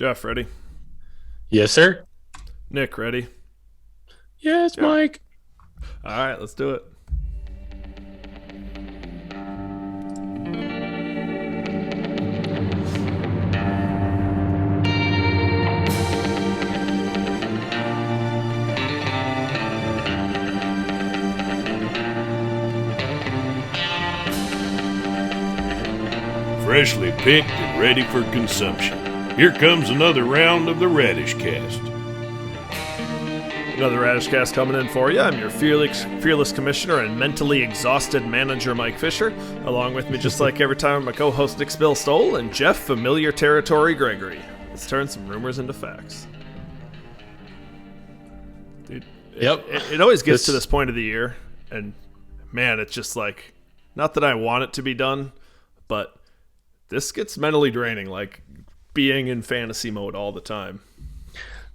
Jeff, ready? Yes, sir. Nick, ready? Yes, Yep. Mike. All right, let's do it. Freshly picked and ready for consumption. Here comes another round of the Radishcast. Another Radishcast coming in for you. I'm your fearless commissioner and mentally exhausted manager, Mike Fisher. Along with me, just like every time, my co-host Nick Spillstole and Jeff Familiar Territory Gregory. Let's turn some rumors into facts. Dude, Yep. it always gets to this point of the year, and man, it's just like, not that I want it to be done, but this gets mentally draining, like being in fantasy mode all the time.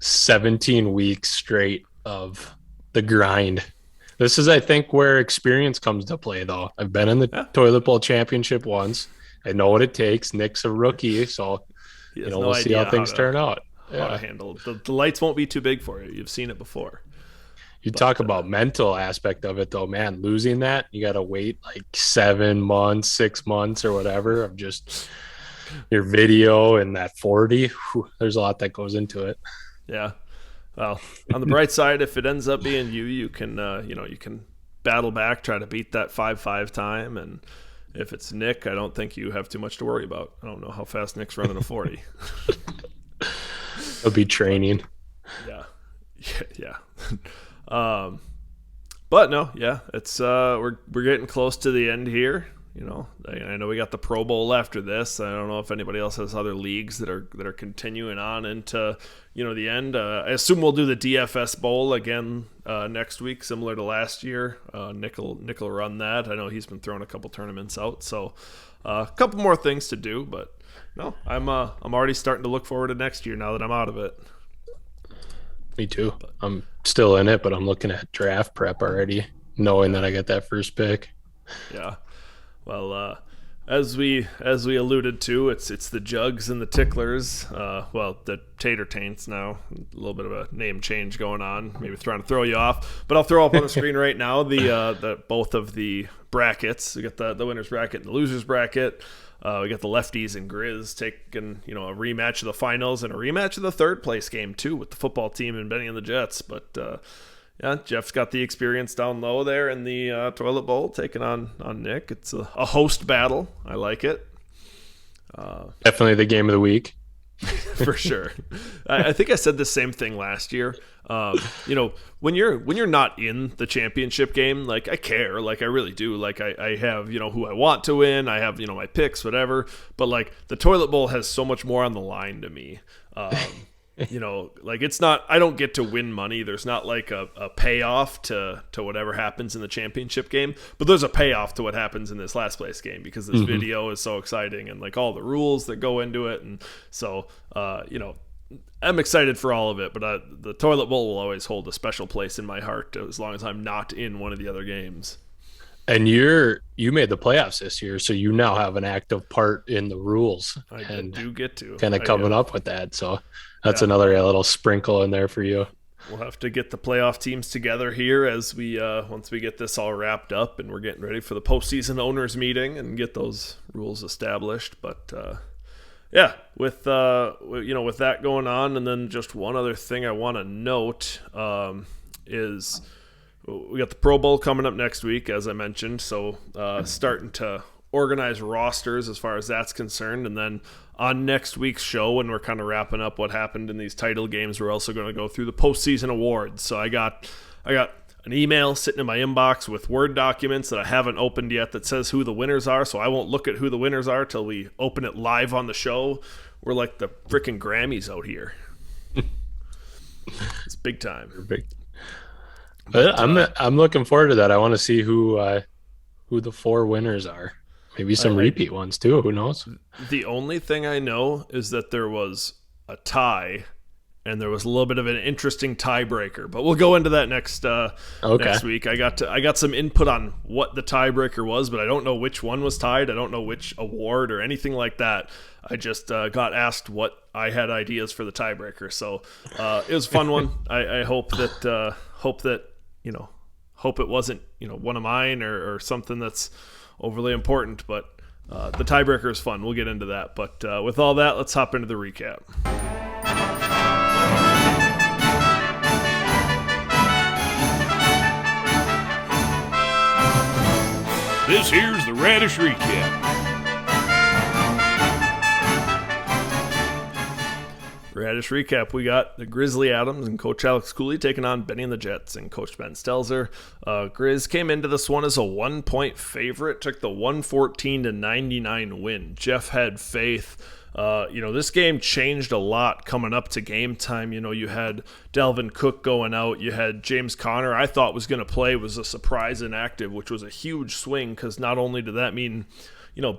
17 weeks straight of the grind. This is, I think, where experience comes to play, though. I've been in the Toilet Bowl Championship once. I know what it takes. Nick's a rookie, so we'll see how things turn out. How to handle it. The lights won't be too big for you. You've seen it before. You talk about mental aspect of it, though, man. Losing that, you got to wait like 7 months, 6 months, or whatever of just your video and that 40. Whew, there's a lot that goes into it. Yeah. Well, on the bright side, if it ends up being you, you can you can battle back, try to beat that 5.5 time, and if it's Nick, I don't think you have too much to worry about. I don't know how fast Nick's running a 40. It'll be training. Yeah. But no, yeah, it's we're getting close to the end here. I know we got the Pro Bowl after this. I don't know if anybody else has other leagues that are continuing on into the end. I assume we'll do the DFS Bowl again next week, similar to last year. Nick will run that. I know he's been throwing a couple tournaments out, so a couple more things to do. But no, I'm already starting to look forward to next year now that I'm out of it. Me too. I'm still in it, but I'm looking at draft prep already, knowing that I get that first pick. Yeah. Well, as we alluded to, it's the jugs and the ticklers. The tater taints now. A little bit of a name change going on. Maybe trying to throw you off, but I'll throw up on the screen right now the both of the brackets. We got the winners bracket and the losers bracket. We got the lefties and Grizz taking a rematch of the finals and a rematch of the third place game too with the football team and Benny and the Jets. But yeah, Jeff's got the experience down low there in the toilet bowl taking on Nick. It's a host battle. I like it. Definitely the game of the week. For sure. I think I said the same thing last year. When you're not in the championship game, like I care, like I really do. Like I have, who I want to win. I have, my picks, whatever. But like the toilet bowl has so much more on the line to me. Like it's not, I don't get to win money. There's not like a payoff to whatever happens in the championship game, but there's a payoff to what happens in this last place game because this video is so exciting and like all the rules that go into it. And so, I'm excited for all of it, but the toilet bowl will always hold a special place in my heart as long as I'm not in one of the other games. And you made the playoffs this year, so you now have an active part in the rules. I do get to kind of coming up with that. So that's another little sprinkle in there for you. We'll have to get the playoff teams together here as we once we get this all wrapped up and we're getting ready for the postseason owners meeting and get those rules established. But yeah, with that going on, and then just one other thing I want to note is we got the Pro Bowl coming up next week, as I mentioned. So starting to organize rosters as far as that's concerned. And then on next week's show, when we're kind of wrapping up what happened in these title games, we're also going to go through the postseason awards. So I got an email sitting in my inbox with Word documents that I haven't opened yet that says who the winners are. So I won't look at who the winners are till we open it live on the show. We're like the freaking Grammys out here. It's big time. But I'm looking forward to that. I want to see who the 4 winners are. Maybe some repeat ones too. Who knows? The only thing I know is that there was a tie and there was a little bit of an interesting tiebreaker. But we'll go into that next week. I got some input on what the tiebreaker was, but I don't know which one was tied. I don't know which award or anything like that. I just got asked what I had ideas for the tiebreaker, so it was a fun one. I hope that hope it wasn't one of mine or something that's overly important, but the tiebreaker is fun. We'll get into that. But with all that, let's hop into the recap. This here's the Radish Recap. Radish Recap, we got the Grizzly Adams and Coach Alex Cooley taking on Benny and the Jets and Coach Ben Stelzer. Grizz came into this one as a 1-point favorite, took the 114-99 win. Jeff had faith. This game changed a lot coming up to game time. You had Dalvin Cook going out. You had James Conner, I thought was going to play, was a surprise inactive, which was a huge swing because not only did that mean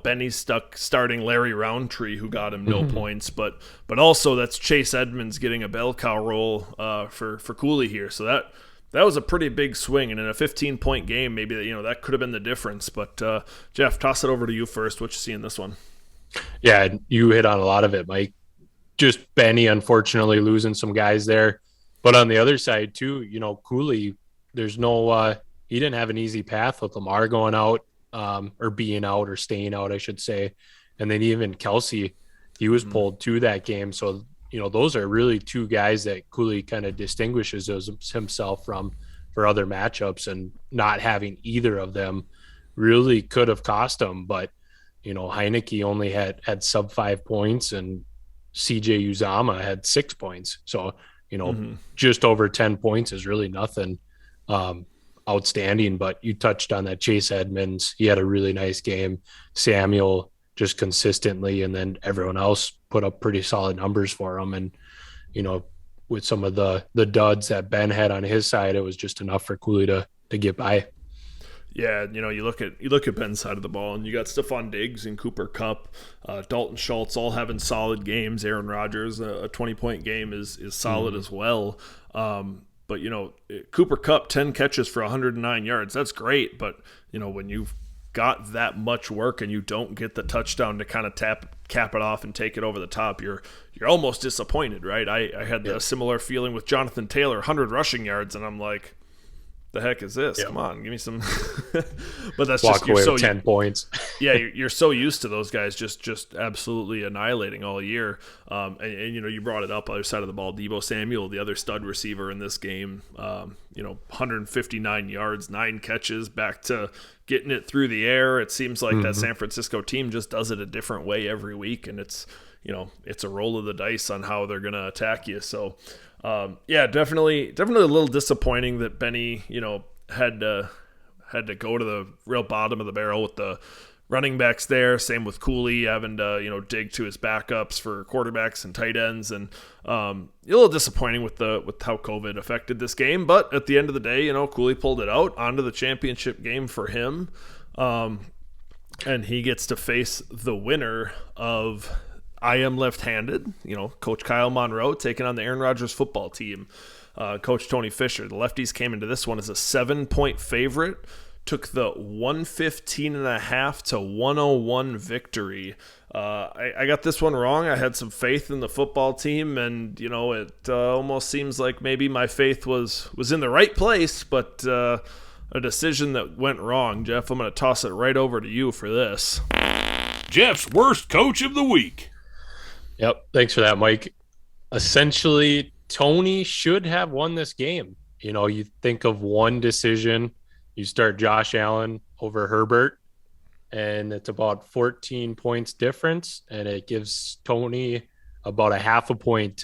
Benny's stuck starting Larry Roundtree, who got him no points, but also that's Chase Edmonds getting a bell cow role for Cooley here. So that was a pretty big swing, and in a 15-point game, maybe that could have been the difference. But Jeff, toss it over to you first. What you see in this one? Yeah, you hit on a lot of it, Mike. Just Benny, unfortunately, losing some guys there. But on the other side, too, Cooley, there's no he didn't have an easy path with Lamar going out. Or being out or staying out, I should say. And then even Kelsey, he was pulled to that game. So, those are really two guys that Cooley kind of distinguishes himself from for other matchups, and not having either of them really could have cost him. But, Heineke only had sub 5 points, and CJ Uzama had 6 points. So, just over 10 points is really nothing. Outstanding, but you touched on that. Chase Edmonds, he had a really nice game. Samuel just consistently, and then everyone else put up pretty solid numbers for him. And with some of the duds that Ben had on his side, it was just enough for Cooley to get by. Yeah, you look at Ben's side of the ball, and you got Stephon Diggs and Cooper Kupp, Dalton Schultz all having solid games. Aaron Rodgers, a 20-point game is solid as well. But, Cooper Kupp, 10 catches for 109 yards. That's great. But, when you've got that much work and you don't get the touchdown to kind of cap it off and take it over the top, you're almost disappointed, right? I had a similar feeling with Jonathan Taylor, 100 rushing yards, and I'm like, the heck is this? Come on, give me some. But that's walk just away with 10 points. Yeah, you're so used to those guys just absolutely annihilating all year. And you brought it up, other side of the ball, Deebo Samuel, the other stud receiver in this game. 159 yards, 9 catches, back to getting it through the air. It seems like that San Francisco team just does it a different way every week, and it's a roll of the dice on how they're going to attack you. So. Definitely a little disappointing that Benny, had to go to the real bottom of the barrel with the running backs there. Same with Cooley having to, dig to his backups for quarterbacks and tight ends, and a little disappointing with how COVID affected this game. But at the end of the day, Cooley pulled it out onto the championship game for him, and he gets to face the winner of I Am Left-Handed, Coach Kyle Monroe taking on the Aaron Rodgers football team, Coach Tony Fisher. The lefties came into this one as a 7-point favorite, took the 115.5 to 101 victory. I got this one wrong. I had some faith in the football team, and, it almost seems like maybe my faith was in the right place, but a decision that went wrong. Jeff, I'm going to toss it right over to you for this. Jeff's worst coach of the week. Yep. Thanks for that, Mike. Essentially, Tony should have won this game. You think of one decision, you start Josh Allen over Herbert, and it's about 14 points difference, and it gives Tony about a half a point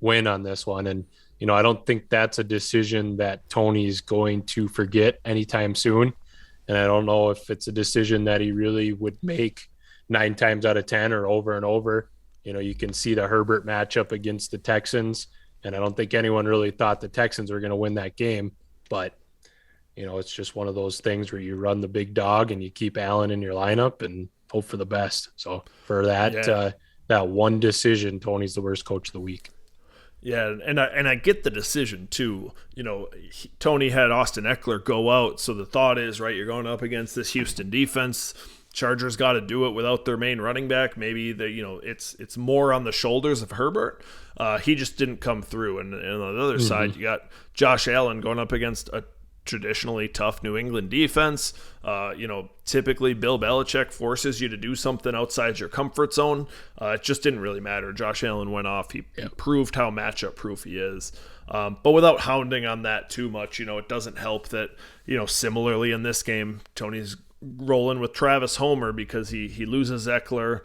win on this one. And, I don't think that's a decision that Tony's going to forget anytime soon. And I don't know if it's a decision that he really would make 9 times out of 10 or over and over. You can see the Herbert matchup against the Texans, and I don't think anyone really thought the Texans were going to win that game. But, it's just one of those things where you run the big dog and you keep Allen in your lineup and hope for the best. So for that, that one decision, Tony's the worst coach of the week. Yeah, and I get the decision too. Tony had Austin Eckler go out, so the thought is, right, you're going up against this Houston defense. Chargers got to do it without their main running back. Maybe it's more on the shoulders of Herbert. He just didn't come through. And on the other side, you got Josh Allen going up against a traditionally tough New England defense. Typically Bill Belichick forces you to do something outside your comfort zone. It just didn't really matter. Josh Allen went off. He proved how matchup proof he is. But without hounding on that too much, it doesn't help that, similarly in this game, Tony's rolling with Travis Homer because he loses Eckler.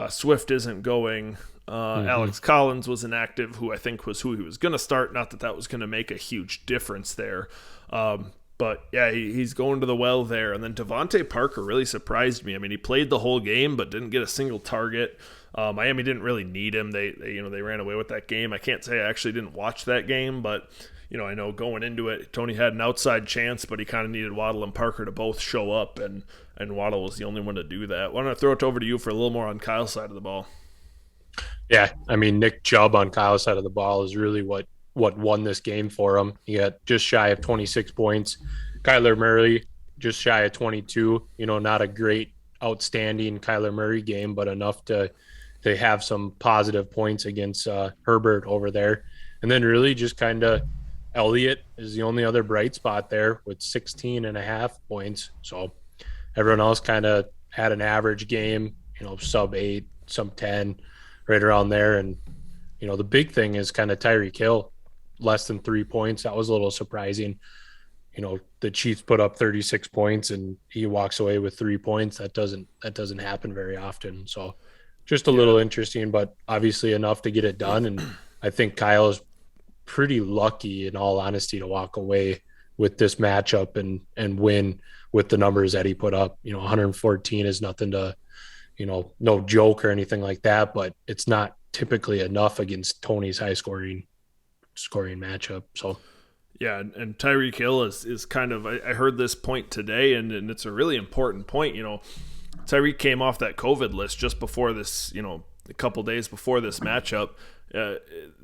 Swift isn't going. Alex Collins was inactive, who I think was who he was going to start. Not that was going to make a huge difference there. But yeah, he's going to the well there. And then Devontae Parker really surprised me. I mean, he played the whole game, but didn't get a single target. Miami didn't really need him. They ran away with that game. I can't say I actually didn't watch that game, but I know going into it, Tony had an outside chance, but he kind of needed Waddle and Parker to both show up, and Waddle was the only one to do that. Why don't I throw it over to you for a little more on Kyle's side of the ball? Yeah, I mean, Nick Chubb on Kyle's side of the ball is really what won this game for him. He got just shy of 26 points. Kyler Murray just shy of 22. Not a great, outstanding Kyler Murray game, but enough to have some positive points against Herbert over there. And then really just kind of Elliott is the only other bright spot there with 16.5 points. So everyone else kind of had an average game, sub 8, sub 10, right around there. And, the big thing is kind of Tyreek Hill, less than 3 points. That was a little surprising. The Chiefs put up 36 points and he walks away with 3 points. That doesn't happen very often. So just a little interesting, but obviously enough to get it done. And I think Kyle is pretty lucky, in all honesty, to walk away with this matchup and win with the numbers that he put up. 114 is nothing to, no joke or anything like that, but it's not typically enough against Tony's high scoring matchup. So yeah, and Tyreek Hill is kind of, I heard this point today, and it's a really important point. Tyreek came off that COVID list just before this, a couple days before this matchup.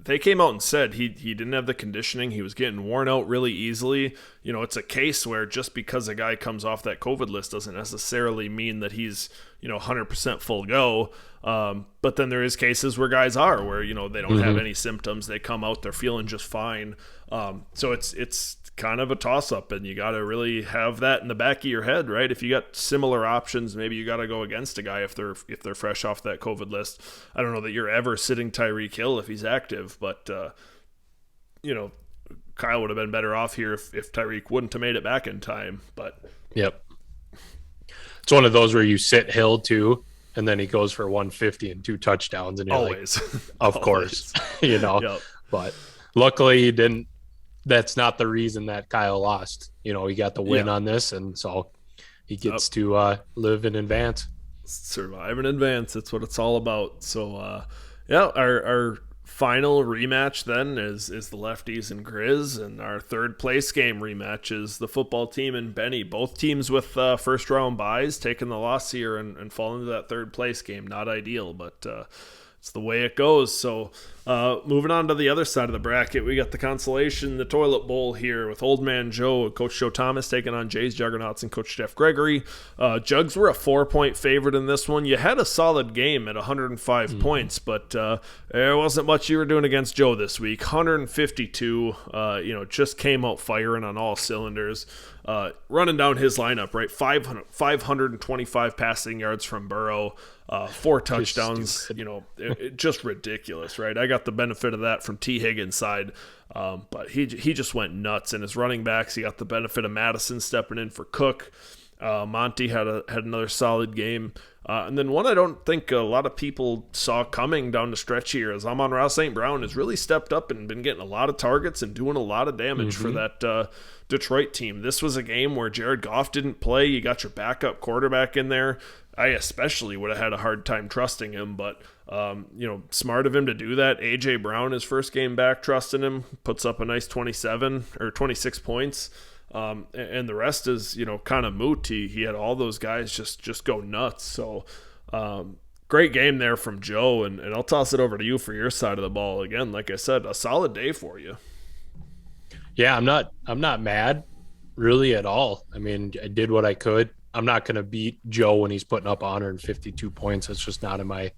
They came out and said he didn't have the conditioning. He was getting worn out really easily. It's a case where just because a guy comes off that COVID list doesn't necessarily mean that he's, 100% full go. But then there is cases where guys are, where, they don't have any symptoms. They come out, they're feeling just fine. So it's kind of a toss-up, and you got to really have that in the back of your head, right? If you got similar options, maybe you got to go against a guy if they're fresh off that COVID list. I don't know that you're ever sitting Tyreek Hill if he's active, but Kyle would have been better off here if Tyreek wouldn't have made it back in time. But yep, it's one of those where you sit Hill too, and then he goes for 150 and 2 touchdowns, and you're always, like, of course, Yep. But luckily he didn't. That's not the reason that Kyle lost. He got the win on this, and so he gets to live in advance. Survive in advance. That's what it's all about. So, our final rematch then is the Lefties and Grizz, and our third place game rematch is the football team and Benny. Both teams with first round byes, taking the loss here and falling into that third place game. Not ideal, but it's the way it goes. So moving on to the other side of the bracket, we got the consolation, the toilet bowl here with Old Man Joe, Coach Joe Thomas taking on Jay's Juggernauts and Coach Jeff Gregory. Jugs were a 4-point favorite in this one. You had a solid game at 105 points, but there wasn't much you were doing against Joe this week. 152, just came out firing on all cylinders. Running down his lineup, right? 525 passing yards from Burrow, 4 touchdowns, just ridiculous, right? I got the benefit of that from T. Higgins' side, but he just went nuts. And his running backs, he got the benefit of Madison stepping in for Cook. Monty had another solid game. And then one I don't think a lot of people saw coming down the stretch here is Amon-Ra St. Brown has really stepped up and been getting a lot of targets and doing a lot of damage for that Detroit team. This was a game where Jared Goff didn't play. You got your backup quarterback in there. I especially would have had a hard time trusting him, but smart of him to do that. A.J. Brown, his first game back, trusting him, puts up a nice 27 or 26 points. And the rest is, kind of moot. He had all those guys just go nuts. So great game there from Joe, and I'll toss it over to you for your side of the ball. Again, like I said, a solid day for you. Yeah, I'm not mad really at all. I mean, I did what I could. I'm not going to beat Joe when he's putting up 152 points. That's just not my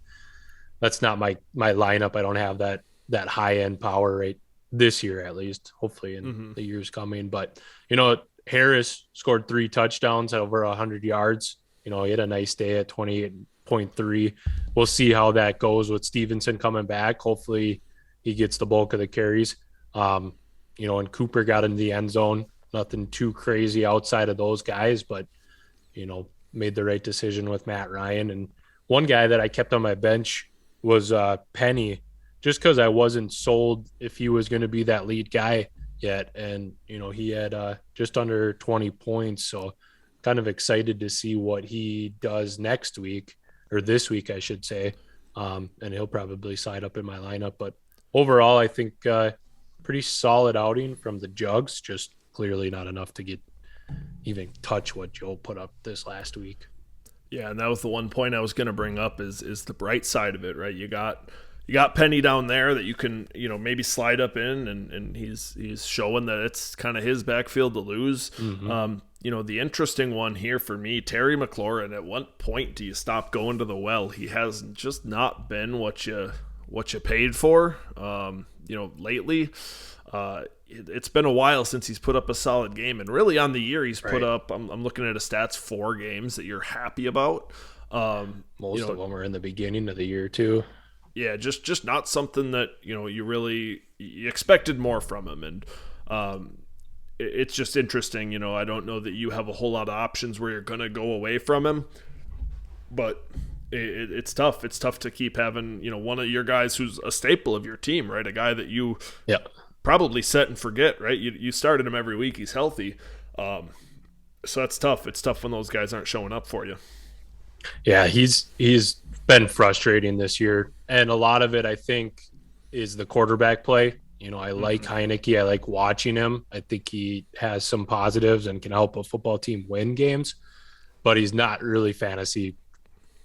lineup. I don't have that high end power right this year, at least, hopefully in the years coming. But, Harris scored 3 touchdowns at over 100 yards. He had a nice day at 28.3. We'll see how that goes with Stevenson coming back. Hopefully he gets the bulk of the carries. And Cooper got in the end zone. Nothing too crazy outside of those guys, but, made the right decision with Matt Ryan. And one guy that I kept on my bench was Penny, just because I wasn't sold if he was going to be that lead guy yet. And, he had just under 20 points. So kind of excited to see what he does next week, or this week, I should say. And he'll probably side up in my lineup. But overall, I think pretty solid outing from the Jugs, just clearly not enough to even touch what Joe put up this last week. Yeah, and that was the one point I was going to bring up is the bright side of it, right? You got Penny down there that you can, maybe slide up in, and he's showing that it's kind of his backfield to lose. The interesting one here for me, Terry McLaurin, at what point do you stop going to the well? He has just not been what you paid for, lately. It's been a while since he's put up a solid game, and really on the year he's put up, I'm looking at his stats, 4 games that you're happy about. Most of them were in the beginning of the year too. Yeah, just not something that, you expected more from him. And it's just interesting. I don't know that you have a whole lot of options where you're going to go away from him, but it's tough. It's tough to keep having, one of your guys who's a staple of your team, right? A guy that you probably set and forget, right? You started him every week. He's healthy. So that's tough. It's tough when those guys aren't showing up for you. Yeah, he's been frustrating this year. And a lot of it, I think, is the quarterback play. I like Heineke. I like watching him. I think he has some positives and can help a football team win games, but he's not really fantasy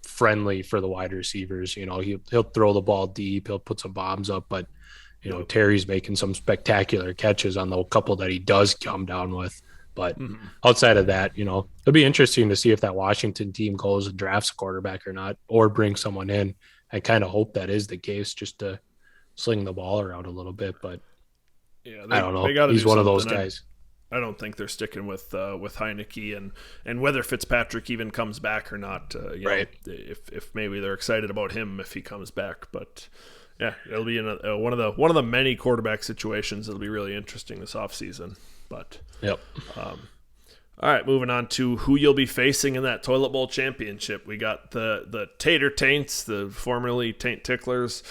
friendly for the wide receivers. He'll throw the ball deep. He'll put some bombs up, but Terry's making some spectacular catches on the couple that he does come down with. But outside of that, it'll be interesting to see if that Washington team goes and drafts a quarterback or not, or brings someone in. I kind of hope that is the case, just to sling the ball around a little bit. But yeah, I don't know. He's one of those guys. I don't think they're sticking with Heineke, and whether Fitzpatrick even comes back or not. Right. If maybe they're excited about him if he comes back, but yeah, it'll be one of the many quarterback situations that'll be really interesting this offseason. But yep. All right, moving on to who you'll be facing in that Toilet Bowl championship. We got the Tater Taints, the formerly Taint Ticklers,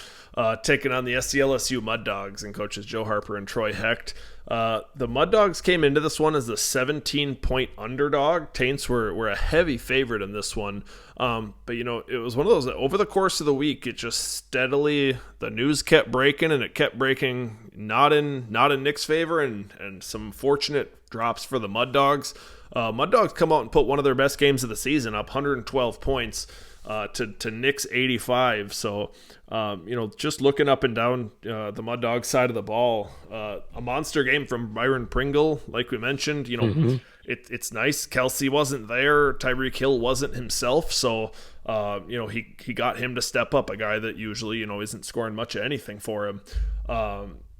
taking on the SCLSU Mud Dogs and coaches Joe Harper and Troy Hecht. The Mud Dogs came into this one as the 17-point underdog. Taints were a heavy favorite in this one. But, it was one of those that over the course of the week, it just steadily, the news kept breaking, and it kept breaking not in Nick's favor, and some fortunate drops for the Mud Dogs. Mud Dogs come out and put one of their best games of the season up 112 points to Nick's 85. So, just looking up and down the Mud Dogs side of the ball, a monster game from Byron Pringle, like we mentioned. It's nice. Kelsey wasn't there. Tyreek Hill wasn't himself. So, he got him to step up, a guy that usually, isn't scoring much of anything for him.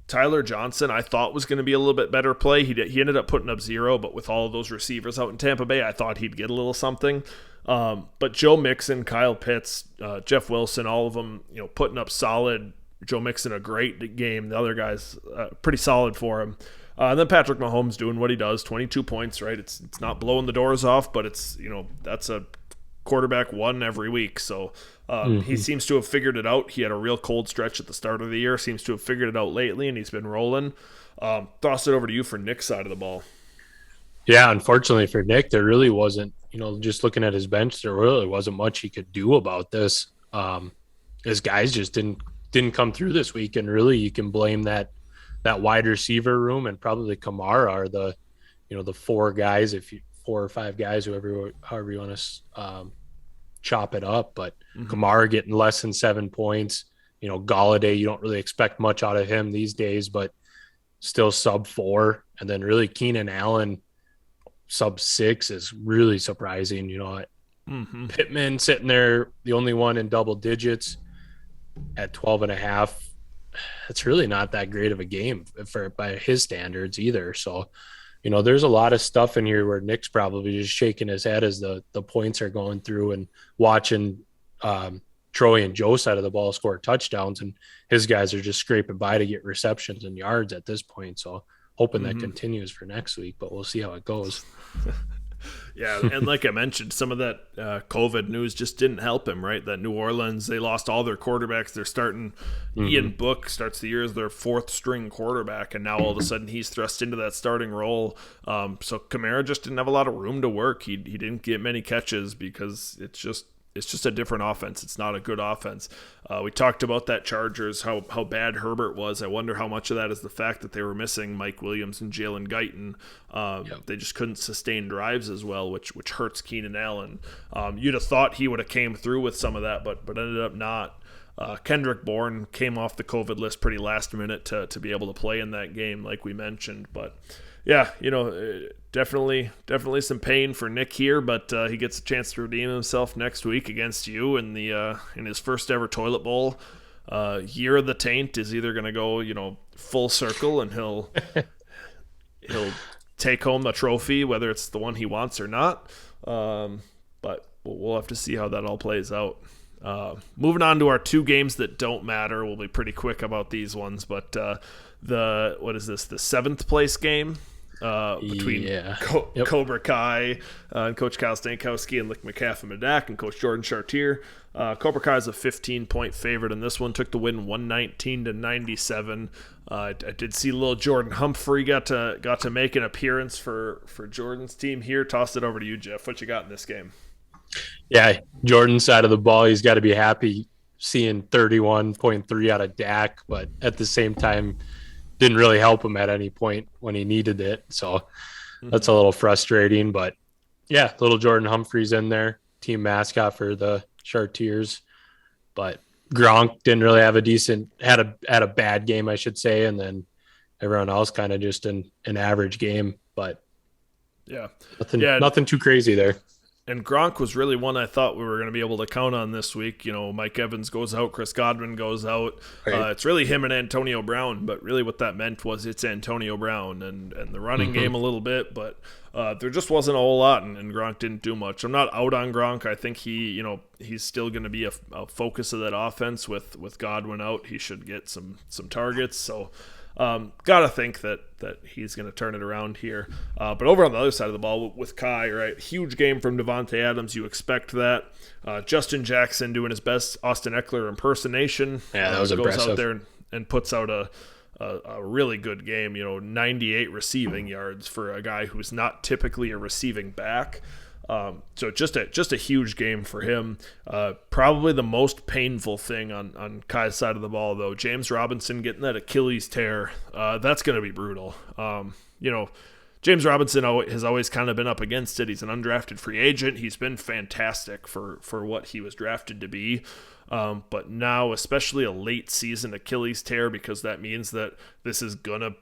Tyler Johnson, I thought was going to be a little bit better play. He ended up putting up 0, but with all of those receivers out in Tampa Bay, I thought he'd get a little something. But Joe Mixon, Kyle Pitts, Jeff Wilson, all of them, putting up solid. Joe Mixon, a great game. The other guys, pretty solid for him. And then Patrick Mahomes doing what he does, 22 points, right? It's not blowing the doors off, but it's, that's a quarterback one every week. So he seems to have figured it out. He had a real cold stretch at the start of the year, seems to have figured it out lately, and he's been rolling. Toss it over to you for Nick's side of the ball. Yeah, unfortunately for Nick, there really wasn't, just looking at his bench, there really wasn't much he could do about this. His guys just didn't come through this week, and really you can blame that wide receiver room and probably Kamara are the 4 guys, 4 or 5 guys, however you want to chop it up. But Kamara getting less than 7 points. Galladay, you don't really expect much out of him these days, but still sub 4. And then really Keenan Allen sub 6 is really surprising. Pittman sitting there, the only one in double digits at 12.5. It's really not that great of a game by his standards either. So, there's a lot of stuff in here where Nick's probably just shaking his head as the points are going through and watching Troy and Joe side of the ball score touchdowns, and his guys are just scraping by to get receptions and yards at this point. So hoping that continues for next week, but we'll see how it goes. Yeah, and like I mentioned, some of that COVID news just didn't help him, right? That New Orleans, they lost all their quarterbacks. They're starting Ian Book starts the year as their 4th string quarterback, and now all of a sudden he's thrust into that starting role. So Kamara just didn't have a lot of room to work. He didn't get many catches because it's just a different offense. It's not a good offense. We talked about that Chargers, how bad Herbert was. I wonder how much of that is the fact that they were missing Mike Williams and Jalen Guyton. They just couldn't sustain drives as well, which hurts Keenan Allen. You'd have thought he would have came through with some of that, but ended up not. Kendrick Bourne came off the COVID list pretty last minute to be able to play in that game, like we mentioned. But yeah, definitely some pain for Nick here, but he gets a chance to redeem himself next week against you in his first ever toilet bowl. Year of the Taint is either going to go, full circle, and he'll take home the trophy, whether it's the one he wants or not. But we'll have to see how that all plays out. Moving on to our 2 games that don't matter. We'll be pretty quick about these ones, but the 7th place game between Cobra Kai and Coach Kyle Stankowski and Lick McCaffrey-Medak and Coach Jordan Chartier. Cobra Kai is a 15-point favorite, and this one took the win 119-97. I did see little Jordan Humphrey got to make an appearance for Jordan's team here. Toss it over to you, Jeff. What you got in this game? Yeah, Jordan's side of the ball, he's got to be happy seeing 31.3 out of Dak, but at the same time, didn't really help him at any point when he needed it. So that's a little frustrating. But yeah, little Jordan Humphrey's in there, team mascot for the Chartiers. But Gronk didn't really have had a bad game, I should say. And then everyone else kind of just an average game. But nothing too crazy there. And Gronk was really one I thought we were going to be able to count on this week. Mike Evans goes out, Chris Godwin goes out. Right. It's really him and Antonio Brown, but really what that meant was it's Antonio Brown and the running game a little bit, but there just wasn't a whole lot, and Gronk didn't do much. I'm not out on Gronk. I think he's still going to be a focus of that offense with Godwin out. He should get some targets, so gotta think that he's going to turn it around here. But over on the other side of the ball with Kai, right? Huge game from Devontae Adams. You expect that. Justin Jackson doing his best Austin Eckler impersonation. Yeah, that was goes impressive. out there and puts out a really good game. 98 receiving yards for a guy who's not typically a receiving back. So just a huge game for him. Probably the most painful thing on Kai's side of the ball, though, James Robinson getting that Achilles tear. That's going to be brutal. James Robinson has always kind of been up against it. He's an undrafted free agent. He's been fantastic for what he was drafted to be. But now, especially a late season Achilles tear, because that means that this is going to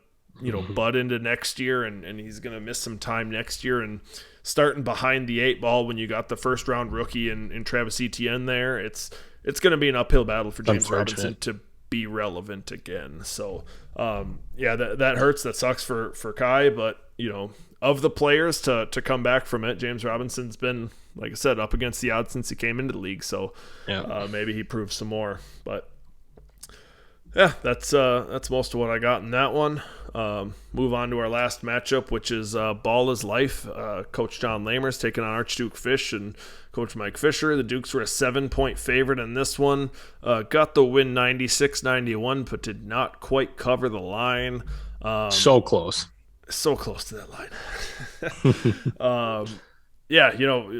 butt into next year, and he's going to miss some time next year. And starting behind the 8 ball when you got the first round rookie in Travis Etienne there, it's going to be an uphill battle for James Robinson to be relevant again. So that hurts. That sucks for Kai, but of the players to come back from it, James Robinson's been, like I said, up against the odds since he came into the league. So maybe he proves some more. But yeah, that's most of what I got in that one. Move on to our last matchup, which is Ball is Life. Coach John Lamers taking on Archduke Fish and Coach Mike Fisher. The Dukes were a 7-point favorite in this one. Got the win 96-91, but did not quite cover the line. So close. So close to that line.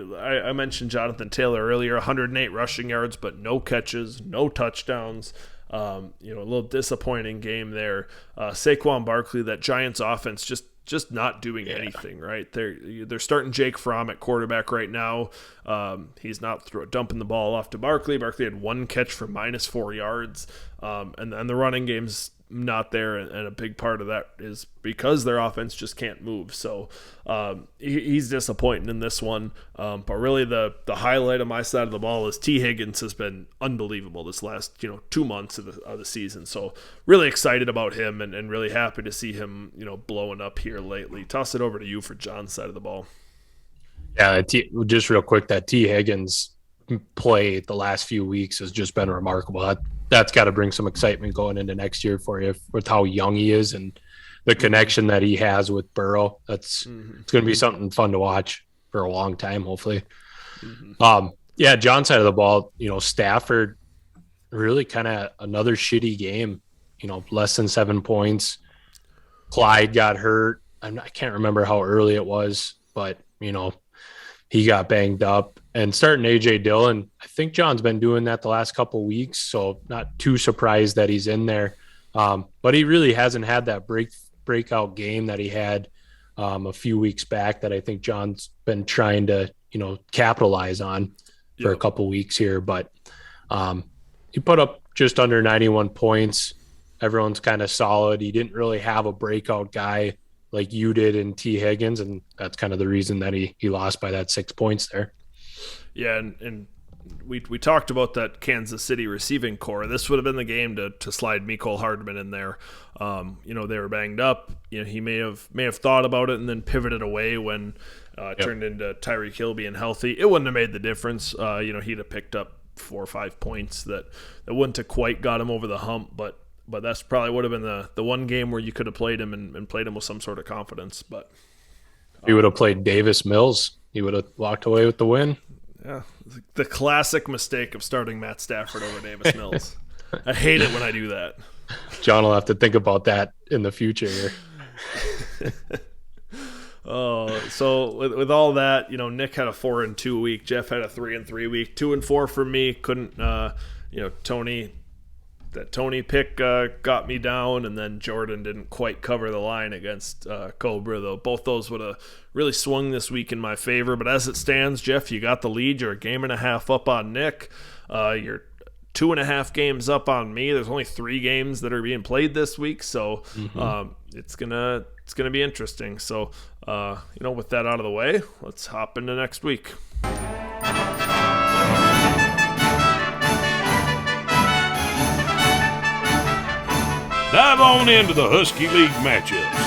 I mentioned Jonathan Taylor earlier, 108 rushing yards, but no catches, no touchdowns. A little disappointing game there. Saquon Barkley, that Giants offense just just not doing anything, right? They're starting Jake Fromm at quarterback right now. He's not dumping the ball off to Barkley. Barkley had 1 catch for -4 yards, and the running game's not there, and a big part of that is because their offense just can't move. So he's disappointing in this one. But really the highlight of my side of the ball is T. Higgins has been unbelievable this last 2 months of the season. So really excited about him and really happy to see him blowing up here lately. Toss it over to you for John's side of the ball. Yeah, just real quick, that T. Higgins play the last few weeks has just been remarkable. That's got to bring some excitement going into next year for you with how young he is and the connection that he has with Burrow. It's going to be something fun to watch for a long time, hopefully. John's side of the ball, Stafford really kind of another shitty game, less than 7 points. Clyde got hurt. I can't remember how early it was, but, he got banged up. And starting A.J. Dillon, I think John's been doing that the last couple of weeks, so not too surprised that he's in there. But he really hasn't had that breakout game that he had a few weeks back that I think John's been trying to, capitalize on for a couple weeks here. But he put up just under 91 points. Everyone's kind of solid. He didn't really have a breakout guy like you did in T. Higgins, and that's kind of the reason that he lost by that 6 points there. Yeah, and we talked about that Kansas City receiving core. This would have been the game to slide Mecole Hardman in there. They were banged up. He may have thought about it and then pivoted away when it turned into Tyreek Hill being healthy. It wouldn't have made the difference. He'd have picked up 4 or 5 points that wouldn't have quite got him over the hump, but that's probably would have been the one game where you could have played him and played him with some sort of confidence. But he would have played Davis Mills. He would have walked away with the win. Yeah, the classic mistake of starting Matt Stafford over Davis Mills. I hate it when I do that. John will have to think about that in the future here. So with all that, Nick had a 4-2 week. Jeff had a 3-3 week. 2-4 for me. Couldn't, Tony pick got me down, and then Jordan didn't quite cover the line against Cobra, though both those would have really swung this week in my favor. But as it stands, Jeff, you got the lead. You're a game and a half up on Nick. You're 2.5 games up on me. There's only 3 games that are being played this week, so it's gonna be interesting. So with that out of the way, let's hop into next week. Dive on into the Husky League matchups.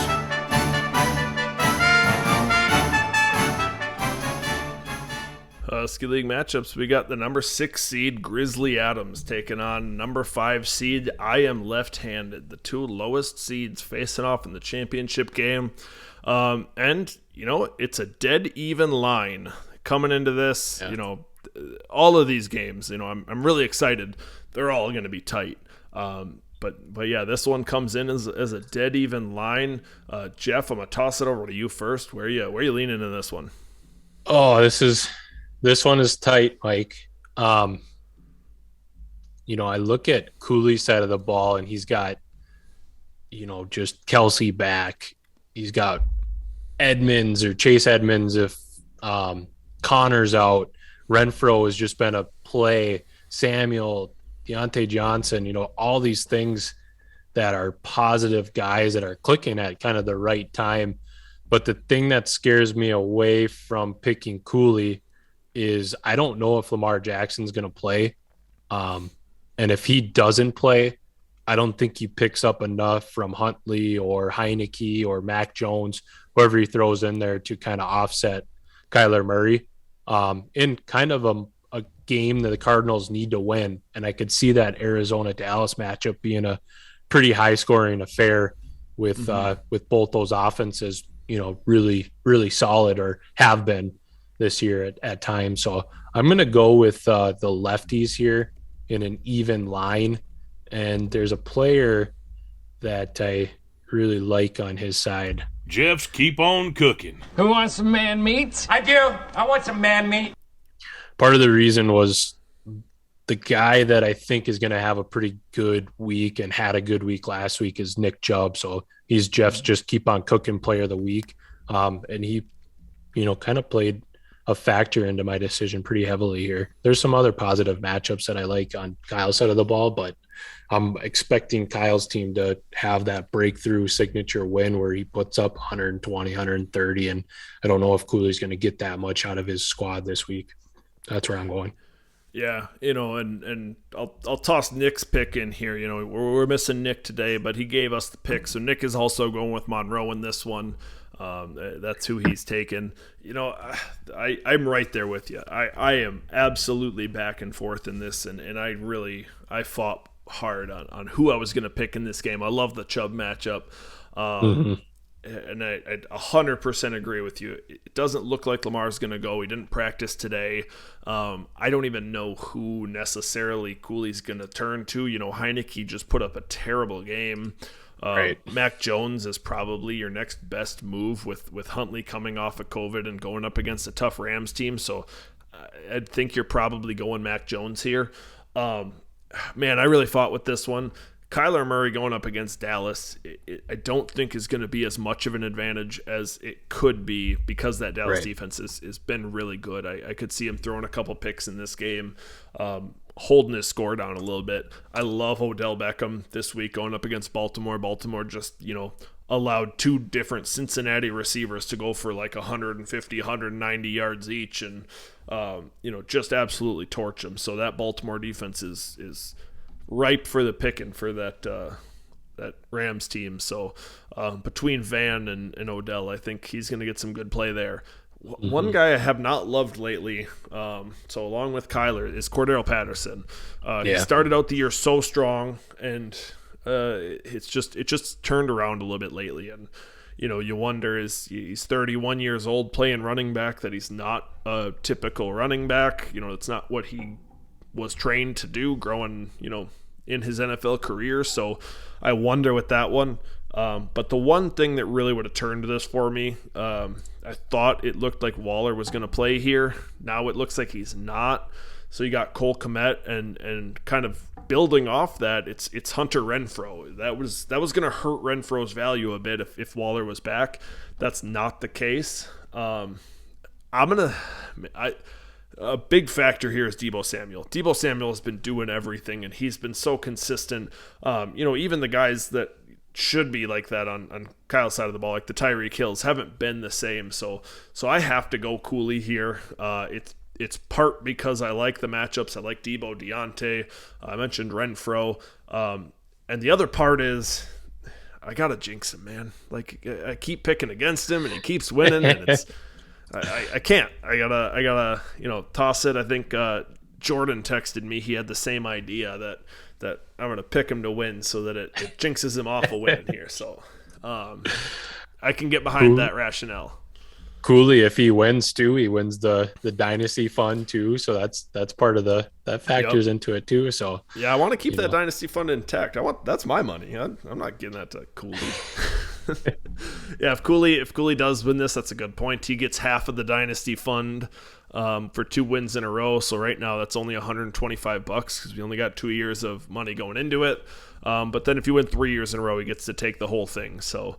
Husky League matchups, we got the number 6 seed Grizzly Adams taking on number 5 seed I Am Left-Handed. The 2 lowest seeds facing off in the championship game. And it's a dead even line coming into this. Yeah. All of these games, I'm really excited. They're all going to be tight. But yeah, this one comes in as a dead even line. Jeff, I'm gonna toss it over to you first. Where you leaning in this one? Oh, this one is tight, Mike. I look at Cooley's side of the ball, and he's got, just Kelsey back. He's got Edmonds or Chase Edmonds if Connor's out. Renfro has just been a play. Samuel, Deontay Johnson, all these things that are positive guys that are clicking at kind of the right time. But the thing that scares me away from picking Cooley is I don't know if Lamar Jackson's going to play. And if he doesn't play, I don't think he picks up enough from Huntley or Heineke or Mac Jones, whoever he throws in there to kind of offset Kyler Murray in kind of a game that the Cardinals need to win. And I could see that Arizona-Dallas matchup being a pretty high-scoring affair with both those offenses, really, really solid or have been this year at times. So I'm going to go with the lefties here in an even line. And there's a player that I really like on his side. Jeff's keep on cooking. Who wants some man meat? I do. I want some man meat. Part of the reason was the guy that I think is going to have a pretty good week and had a good week last week is Nick Chubb. So he's Jeff's just keep on cooking player of the week. And he, kind of played a factor into my decision pretty heavily here. There's some other positive matchups that I like on Kyle's side of the ball, but I'm expecting Kyle's team to have that breakthrough signature win where he puts up 120, 130. And I don't know if Cooley's going to get that much out of his squad this week. That's where I'm going. Yeah, and I'll toss Nick's pick in here. We're missing Nick today, but he gave us the pick, so Nick is also going with Monroe in this one. That's who he's taken. I'm right there with you. I am absolutely back and forth in this, and I fought hard on who I was going to pick in this game. I love the Chubb matchup. And I 100% agree with you. It doesn't look like Lamar's going to go. He didn't practice today. I don't even know who necessarily Cooley's going to turn to. Heineke just put up a terrible game. Right. Mac Jones is probably your next best move with Huntley coming off of COVID and going up against a tough Rams team. So I think you're probably going Mac Jones here. Man, I really fought with this one. Kyler Murray going up against Dallas, I don't think is going to be as much of an advantage as it could be because that Dallas defense has been really good. I could see him throwing a couple picks in this game, holding his score down a little bit. I love Odell Beckham this week going up against Baltimore. Baltimore just, allowed two different Cincinnati receivers to go for like 150, 190 yards each and, just absolutely torch them. So that Baltimore defense is ripe for the picking for that Rams team. So between Van and Odell, I think he's going to get some good play there. One guy I have not loved lately, so along with Kyler, is Cordero Patterson. He started out the year so strong, and it just turned around a little bit lately. And you wonder, he's 31 years old playing running back, that he's not a typical running back. It's not what he was trained to do growing, in his NFL career. So I wonder with that one. But the one thing that really would have turned this for me, I thought it looked like Waller was going to play here. Now it looks like he's not. So you got Cole Kmet and kind of building off that, it's Hunter Renfrow. That was going to hurt Renfrow's value a bit if Waller was back. That's not the case. A big factor here is Deebo Samuel. Deebo Samuel has been doing everything, and he's been so consistent. Even the guys that should be like that on Kyle's side of the ball, like the Tyreek Hills, haven't been the same. So I have to go Cooley here. It's part because I like the matchups. I like Deebo, Deontay. I mentioned Renfro. And the other part is I got to jinx him, man. Like, I keep picking against him, and he keeps winning, and it's I can't. I gotta toss it. I think Jordan texted me. He had the same idea that I'm gonna pick him to win so that it jinxes him off a win here. So I can get behind that rationale. Cooley, if he wins too, he wins the dynasty fund too. So that's part of that factors into it too. So yeah, I want to keep that dynasty fund intact. that's my money. I'm not giving that to Cooley. Yeah, if Cooley does win this, that's a good point. He gets half of the dynasty fund for 2 wins in a row. So right now that's only $125 because we only got 2 years of money going into it. But then if you win 3 years in a row, he gets to take the whole thing. So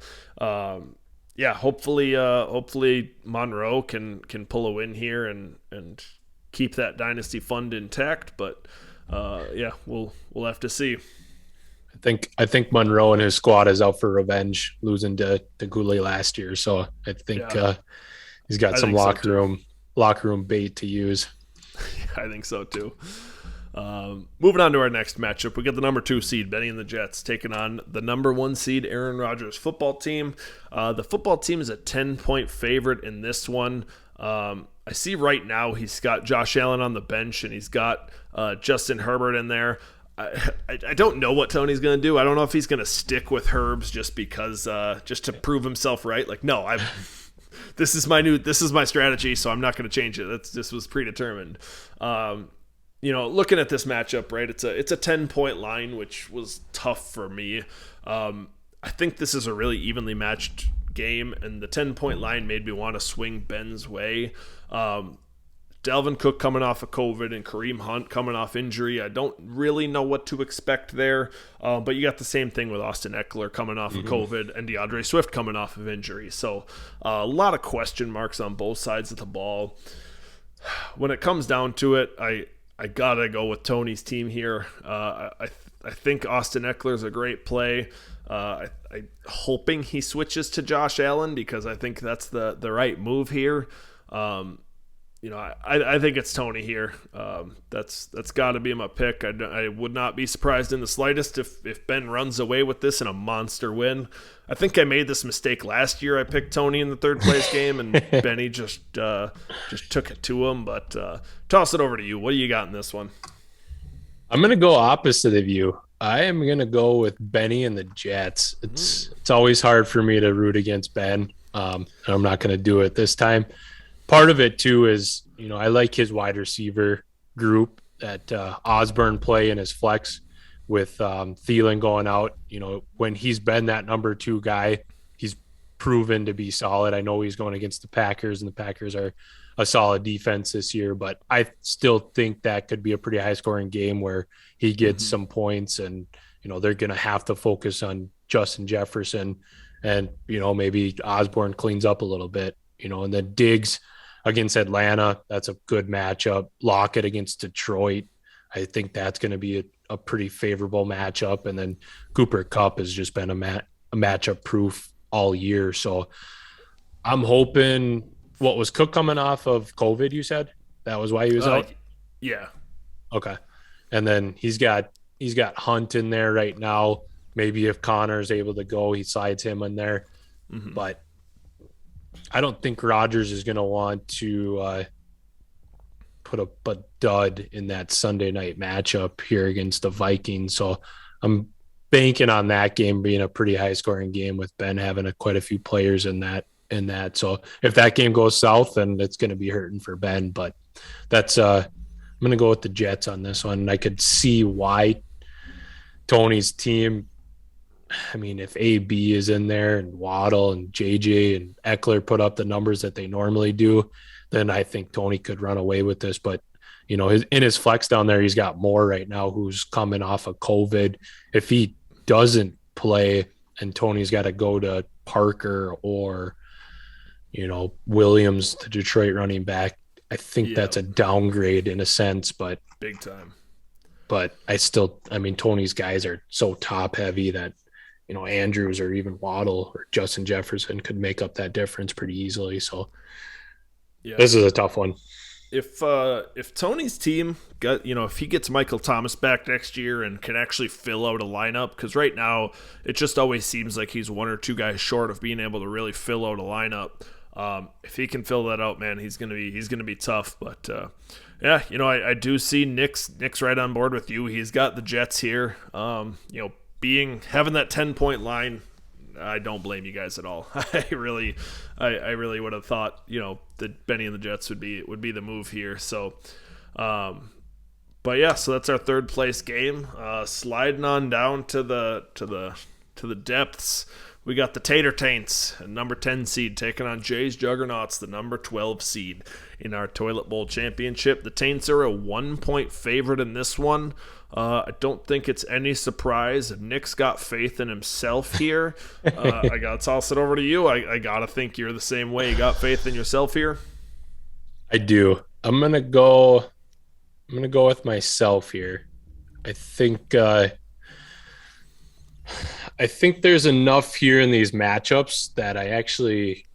yeah, hopefully Monroe can pull a win here and keep that dynasty fund intact. But yeah, we'll have to see. I think Monroe and his squad is out for revenge, losing to Cooley last year. So I think he's got some locker room bait to use. I think so too. Moving on to our next matchup, we got the number 2 seed Benny and the Jets taking on the number 1 seed Aaron Rodgers football team. The football team is a 10-point favorite in this one. I see right now he's got Josh Allen on the bench and he's got Justin Herbert in there. I don't know what Tony's going to do. I don't know if he's going to stick with Herbs just because just to prove himself right. Like, no, this is my strategy, so I'm not going to change it. This was predetermined. Looking at this matchup, right? It's a 10-point line, which was tough for me. I think this is a really evenly matched game, and the 10-point line made me want to swing Ben's way. Dalvin Cook coming off of COVID and Kareem Hunt coming off injury. I don't really know what to expect there, but you got the same thing with Austin Eckler coming off of COVID and DeAndre Swift coming off of injury. So a lot of question marks on both sides of the ball. When it comes down to it, I gotta go with Tony's team here. I think Austin Eckler's a great play. I'm hoping he switches to Josh Allen because I think that's the right move here. I think it's Tony here. That's got to be my pick. I would not be surprised in the slightest if Ben runs away with this in a monster win. I think I made this mistake last year. I picked Tony in the third place game, and Benny just took it to him. But toss it over to you. What do you got in this one? I'm going to go opposite of you. I am going to go with Benny and the Jets. It's always hard for me to root against Ben. And I'm not going to do it this time. Part of it too is, I like his wide receiver group that Osborne play in his flex with Thielen going out. When he's been that number 2 guy, he's proven to be solid. I know he's going against the Packers, and the Packers are a solid defense this year, but I still think that could be a pretty high scoring game where he gets some points, and they're going to have to focus on Justin Jefferson, and maybe Osborne cleans up a little bit, and then Diggs against Atlanta, that's a good matchup. Lockett against Detroit, I think that's going to be a pretty favorable matchup. And then Cooper Kupp has just been a matchup proof all year. So I'm hoping, what was Cook coming off of COVID, you said? That was why he was out? Yeah. Okay. And then he's got Hunt in there right now. Maybe if Connor's able to go, he slides him in there. But I don't think Rodgers is going to want to put a dud in that Sunday night matchup here against the Vikings. So I'm banking on that game being a pretty high scoring game with Ben having quite a few players in that. So if that game goes south, then it's going to be hurting for Ben. But that's I'm going to go with the Jets on this one. I could see why Tony's team. I mean, if AB is in there and Waddle and JJ and Eckler put up the numbers that they normally do, then I think Tony could run away with this. But, in his flex down there, he's got Moore right now who's coming off of COVID. If he doesn't play and Tony's got to go to Parker or, Williams, the Detroit running back, I think that's a downgrade in a sense, but big time. But Tony's guys are so top heavy that, Andrews or even Waddle or Justin Jefferson could make up that difference pretty easily. So this is a tough one. If Tony's team got, if he gets Michael Thomas back next year and can actually fill out a lineup, because right now it just always seems like he's 1 or 2 guys short of being able to really fill out a lineup. If he can fill that out, man, he's gonna be tough. But I do see Nick's right on board with you. He's got the Jets here. Having that 10-point line, I don't blame you guys at all. I really would have thought, that Benny and the Jets would be the move here. So, so that's our third place game. Sliding on down to the depths. We got the Tater Taints, a number 10 seed, taking on Jay's Juggernauts, the number 12 seed in our Toilet Bowl Championship. The Taints are a 1-point favorite in this one. I don't think it's any surprise. Nick's got faith in himself here. I got to toss it over to you. I got to think you're the same way. You got faith in yourself here? I do. I'm going to go with myself here. I think there's enough here in these matchups that I actually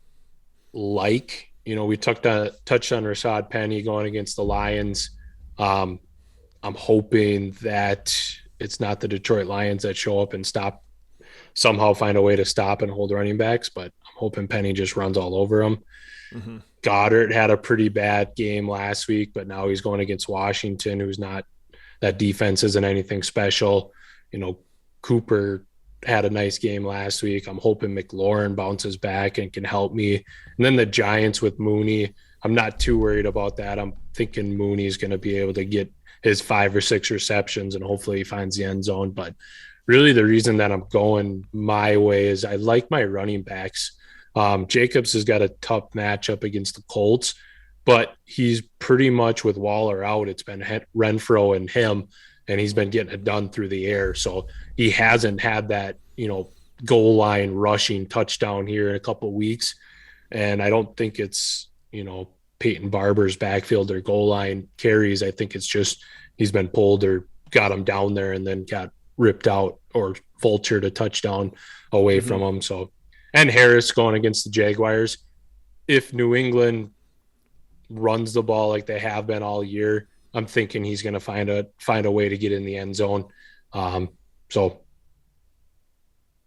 like. We touched on Rashad Penny going against the Lions. I'm hoping that it's not the Detroit Lions that show up and somehow find a way to stop and hold running backs, but I'm hoping Penny just runs all over them. Goddard had a pretty bad game last week, but now he's going against Washington, who's not – that defense isn't anything special. Cooper had a nice game last week. I'm hoping McLaurin bounces back and can help me. And then the Giants with Mooney, I'm not too worried about that. I'm thinking Mooney's going to be able to get his 5 or 6 receptions and hopefully he finds the end zone. But really the reason that I'm going my way is I like my running backs. Jacobs has got a tough matchup against the Colts, but he's pretty much with Waller out. It's been Renfro and him, and he's been getting it done through the air. So he hasn't had that, goal line rushing touchdown here in a couple of weeks. And I don't think it's, Peyton Barber's backfield or goal line carries. I think it's just he's been pulled or got him down there and then got ripped out or vultured a touchdown away from him. So, and Harris going against the Jaguars. If New England runs the ball like they have been all year, I'm thinking he's going to find a way to get in the end zone. So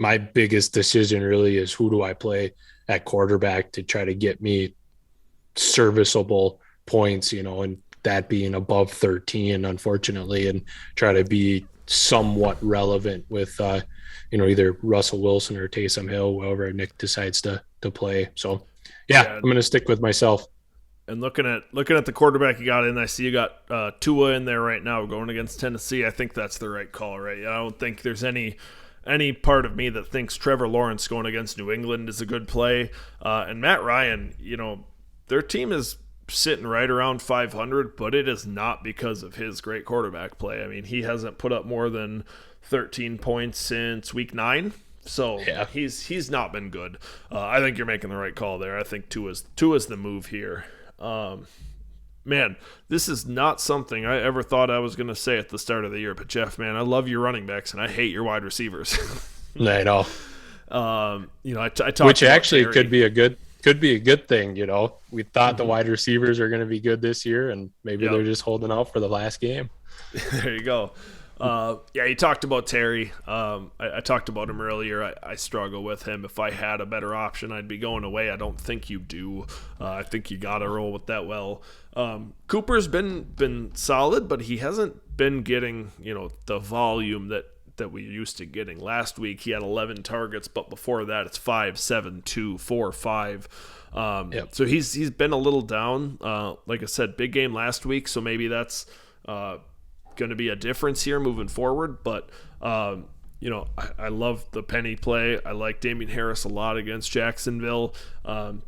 my biggest decision really is who do I play at quarterback to try to get me serviceable points, and that being above 13, unfortunately, and try to be somewhat relevant with, either Russell Wilson or Taysom Hill, whoever Nick decides to play. So, yeah, I'm going to stick with myself. And looking at the quarterback you got in, I see you got Tua in there right now going against Tennessee. I think that's the right call, right? I don't think there's any part of me that thinks Trevor Lawrence going against New England is a good play. And Matt Ryan, their team is sitting right around 500, but it is not because of his great quarterback play. I mean, he hasn't put up more than 13 points since week 9. So yeah. He's not been good. I think you're making the right call there. I think Tua's the move here. Man, this is not something I ever thought I was going to say at the start of the year. But Jeff, man, I love your running backs and I hate your wide receivers. I know. I talked which actually Terry. could be a good thing. We thought the wide receivers are going to be good this year, and maybe they're just holding out for the last game. There you go. You talked about Terry. I talked about him earlier. I struggle with him. If I had a better option, I'd be going away. I don't think you do. I think you got to roll with that well. Cooper's been solid, but he hasn't been getting, the volume that we used to getting. Last week he had 11 targets, but before that it's 5, 7, 2, 4, 5. So he's been a little down. Like I said, big game last week, so maybe that's going to be a difference here moving forward. But I love the penny play. I like Damian Harris a lot against Jacksonville.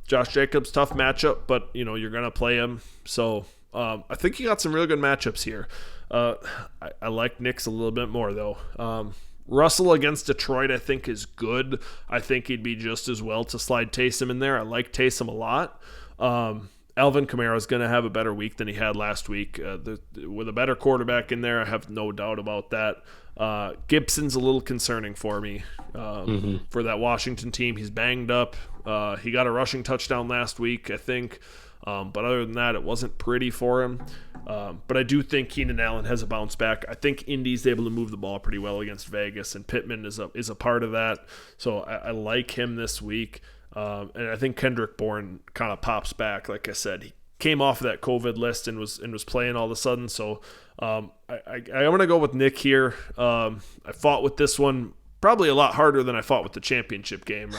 Josh Jacobs, tough matchup, but you're going to play him. So I think you got some real good matchups here. I like Nick's a little bit more though. Russell against Detroit I think is good. I think he'd be just as well to slide Taysom in there. I like Taysom a lot. Alvin Kamara is going to have a better week than he had last week. With a better quarterback in there, I have no doubt about that. Gibson's a little concerning for me for that Washington team. He's banged up. He got a rushing touchdown last week, I think. But other than that, it wasn't pretty for him. But I do think Keenan Allen has a bounce back. I think Indy's able to move the ball pretty well against Vegas, and Pittman is a part of that. So I like him this week. And I think Kendrick Bourne kind of pops back. Like I said, he came off of that COVID list and was playing all of a sudden. So I'm going to go with Nick here. I fought with this one probably a lot harder than I fought with the championship game.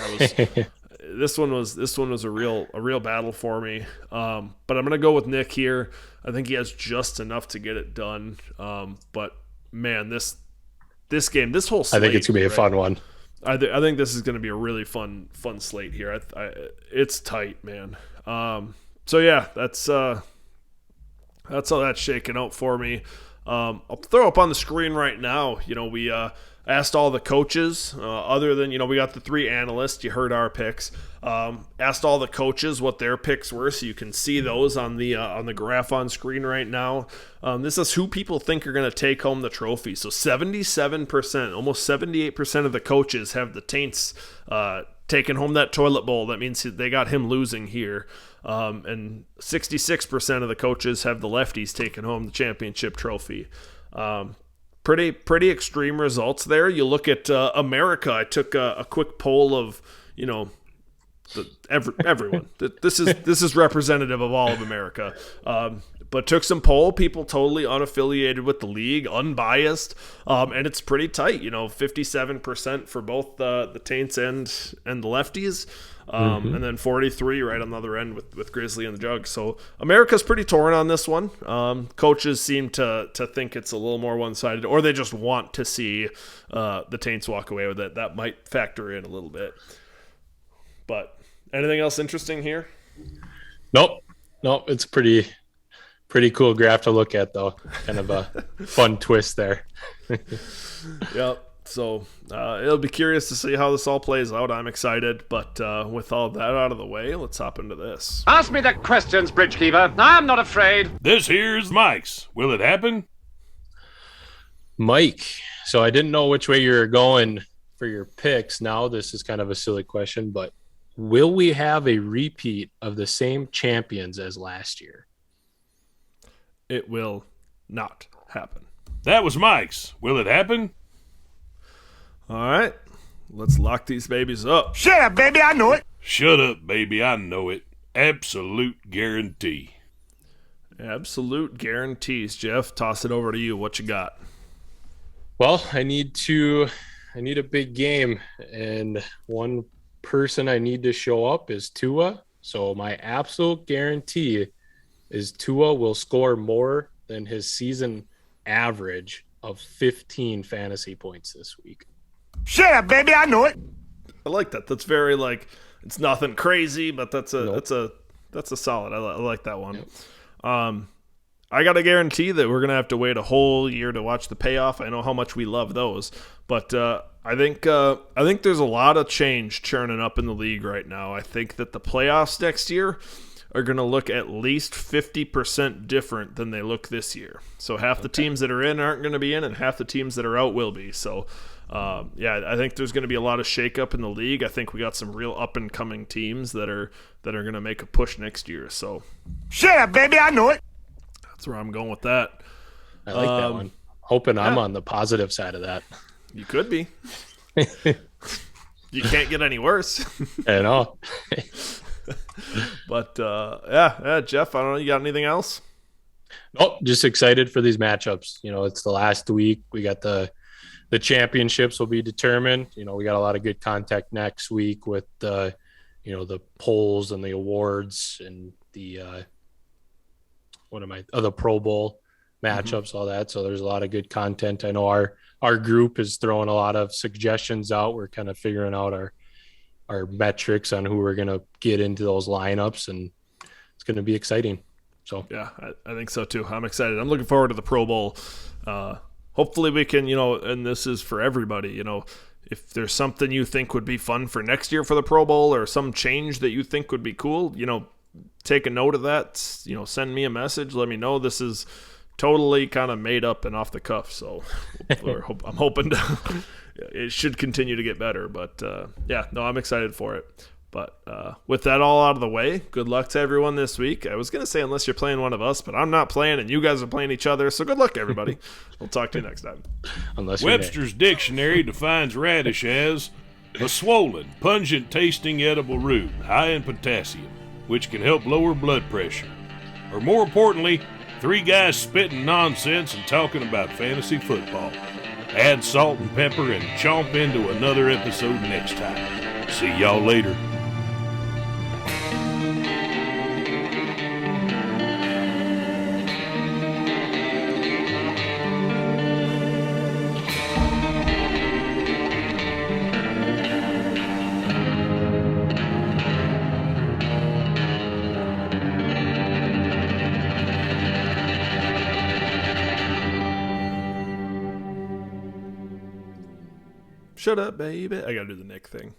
This one was a real battle for me. But I'm going to go with Nick here. I think he has just enough to get it done. But man, this game, this whole slate, I think it's going to be a fun one. I think this is going to be a really fun slate here. It's tight, man. So yeah, that's how that's shaking out for me. I'll throw up on the screen right now. We asked all the coaches, other than we got the 3 analysts. You heard our picks. Asked all the coaches what their picks were, so you can see those on the graph on screen right now. This is who people think are going to take home the trophy. So 77%, almost 78% of the coaches have the Taints taking home that toilet bowl. That means they got him losing here. And 66% of the coaches have the lefties taking home the championship trophy. Pretty extreme results there. You look at America. I took a quick poll of everyone. This is representative of all of America. But took some poll people totally unaffiliated with the league, unbiased, and it's pretty tight. 57% for both the Taints and the lefties, and then 43 right on the other end with Grizzly and the Jug. So America's pretty torn on this one. Coaches seem to think it's a little more one-sided, or they just want to see the Taints walk away with it. That might factor in a little bit. But anything else interesting here? Nope. No, it's pretty cool graph to look at, though. Kind of a fun twist there. Yep. So it'll be curious to see how this all plays out. I'm excited, but with all that out of the way, let's hop into this. Ask me the questions, Bridgekeeper. I'm not afraid. This here's Mike's. Will it happen? Mike, so I didn't know which way you were going for your picks. Now this is kind of a silly question, but will we have a repeat of the same champions as last year? It will not happen. That was Mike's. Will it happen? All right. Let's lock these babies up. Shut up, baby. I know it. Shut up, baby. I know it. Absolute guarantee. Absolute guarantees, Jeff. Toss it over to you. What you got? Well, I need a big game, and one person I need to show up is Tua. So my absolute guarantee is Tua will score more than his season average of 15 fantasy points this week. Shut up, baby. I know it. I like that. That's very it's nothing crazy, but that's a solid. I like that one. Yep. I got to guarantee that we're gonna have to wait a whole year to watch the payoff. I know how much we love those, but I think there's a lot of change churning up in the league right now. I think that the playoffs next year are going to look at least 50% different than they look this year. So half the teams that are in aren't going to be in, and half the teams that are out will be. So, I think there's going to be a lot of shakeup in the league. I think we got some real up-and-coming teams that are going to make a push next year. So, shut up, baby. I know it. That's where I'm going with that. I like that one. Hoping I'm on the positive side of that. You could be. You can't get any worse. I know. But Jeff, I don't know. You got anything else? Nope, just excited for these matchups. It's the last week. We got the championships will be determined. We got a lot of good contact next week with the polls and the awards and the the Pro Bowl matchups, all that. So there's a lot of good content. I know our group is throwing a lot of suggestions out. We're kind of figuring out our metrics on who we're going to get into those lineups, and it's going to be exciting. So yeah, I think so too. I'm excited. I'm looking forward to the Pro Bowl. Hopefully we can, and this is for everybody, if there's something you think would be fun for next year for the Pro Bowl or some change that you think would be cool, take a note of that, send me a message. Let me know. This is totally kind of made up and off the cuff. So I'm hoping it should continue to get better. But I'm excited for it. But with that all out of the way, good luck to everyone this week. I was going to say unless you're playing one of us, but I'm not playing and you guys are playing each other. So good luck, everybody. We'll talk to you next time. Webster's Dictionary defines radish as a swollen, pungent tasting edible root high in potassium, which can help lower blood pressure. Or more importantly, three guys spitting nonsense and talking about fantasy football. Add salt and pepper and chomp into another episode next time. See y'all later. Shut up, baby. I gotta do the Nick thing.